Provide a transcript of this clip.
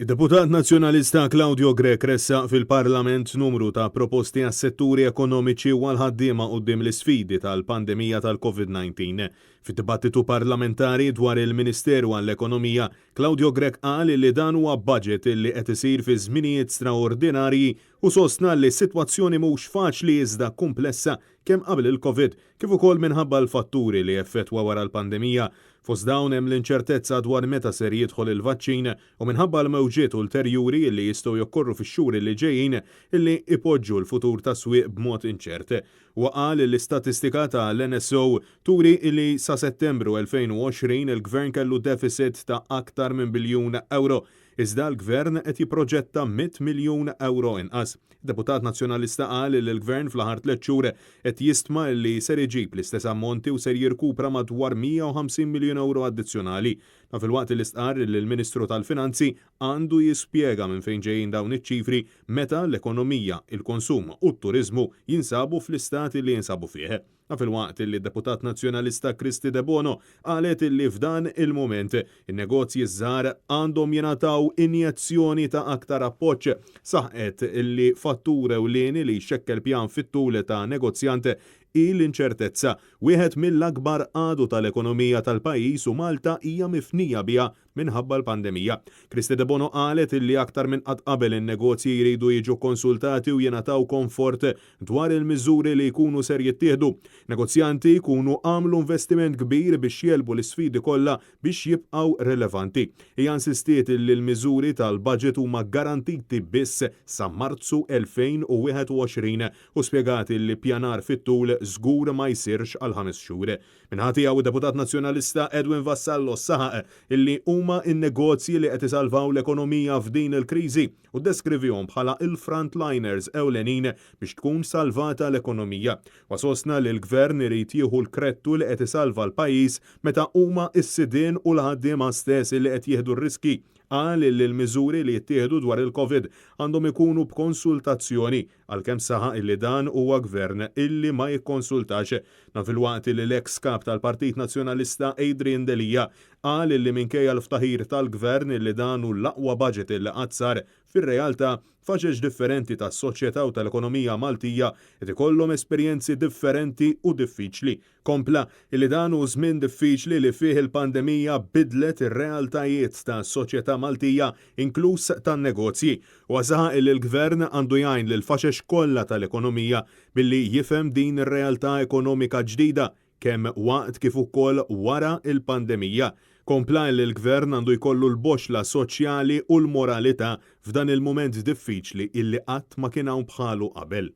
Id-Deputat Nazzjonalista Claudio Grech ressaq fil-Parlament numru ta' proposti għas-setturi ekonomiċi u għal-ħaddiema quddiem l-isfidi tal-pandemija tal-COVID-19. Fid-dibattitu parlamentari dwar il-Ministeru għall-Ekonomija, Claudio Grech qal li dan huwa budget li qed isir fi żminijiet straordinarji u sostna li s-sitwazzjoni mhux faċli iżda komplessa kemm qabel il-COVID kif ukoll minħabba l-fatturi li effettwa wara l-pandemija. Fost dawn hemm l-inċertezza dwar meta ser jidħol il-vaċċin u minħabba l-mewġiet ulterjuri li jistgħu jokkorru fix-xhur li ġejjin illi ipoġġu l-futur tas-swieq b'mod inċert. Qal l-istatistika tal-NSO turi li sa Settembru 2020 il-Gvern kellu deficit ta' aktar minn biljun euro. Iżda l-Gvern qed jipproġetta 100 miljun euro inqas. Deputat Nazzjonalista qal li l-Gvern fl-aħħar 3 xhur qed jistma' li ser iġib l-istess ammonti u ser jirkupra madwar 150 miljun euro addizzjonali. Ma fil-waqt li stqar li l-Ministru tal-Finanzi għandu jispjega minn fejn ġejjin dawn iċ-ċifri meta l-ekonomija, il-konsum u t-turiżmu jinsabu fl-istati li jinsabu fih. Ma fil-waqt li d-Deputat Nazzjonalista Kristi De Bono qalet li f'dan il-moment in-negozji żgħar għandhom jingħataw injezzjoni ta' aktar appoġġ. Saħqet li fattura ewlieni li jxekkel pjan fit-tul ta' negozjant l-inċertezza wieħed mill-akbar għadu tal-ekonomija tal-pajjiż u Malta hija mifnija biha minħabba l-pandemija. Kristi De Bono qalet li aktar minn qatt qabel in-negozji jridu jiġu konsultati u jingħataw komfort dwar il-miżuri li jkunu ser jittieħdu. Negozjanti jkunu għamlu investiment kbir biex jelbu l-isfidi kollha biex jibqgħu rilevanti. Hija insistiet li l-miżuri tal-budget huma garantiti biss sa Marzu 2021 u spjegat li pjanar fit-tul żgur ma jsirx għal 5 xhur. Minħati hawn Deputat Nazzjonalista Edwin Vassallo saħaq illi huma n-negozji li qed isalvaw l-ekonomija f'din il-kriżi u deskrivihom bħala il-frontliners ewlenin biex tkun salvata l-ekonomija. Wasosna li l-Gvern irid jieħu l-krettu li qed isalva l-pajjiż meta huma s-sidien u l-ħaddiema stess li qed jieħdu r-riski. Qal li l-miżuri li jittieħdu dwar il-COVID għandhom ikunu b'konsultazzjoni għalkemm saħaq illi dan huwa gvern illi ma jikkonsultax. Na fil-waqt li l-eks kap tal-Partit Nazzjonalista Adrian Delija qal li minkejja l-ftaħir tal-gvern illi dan hu l-aqwa budget illi qatt sar fir-realtà faċeġ differenti tas-soċjetà u tal-ekonomija Maltija qed ikollhom esperjenzi differenti u diffiċli. Kompla illi dan hu żmien diffiċli li fih il-pandemija bidlet ir-realtajiet tas-soċjetà Maltija inkluż tan-negozji u għasaħaq li l-gvern għandu jgħin lil faxex kollha tal-ekonomija billi jifhem din ir-realtà ekonomika ġdida kemm waqt kif ukoll wara il-pandemija. Kompla li l-gvern għandu jkollu l-boxla soċjali u l-moralità f'dan il-mument diffiċli illi qatt ma kien hawn bħalu qabel.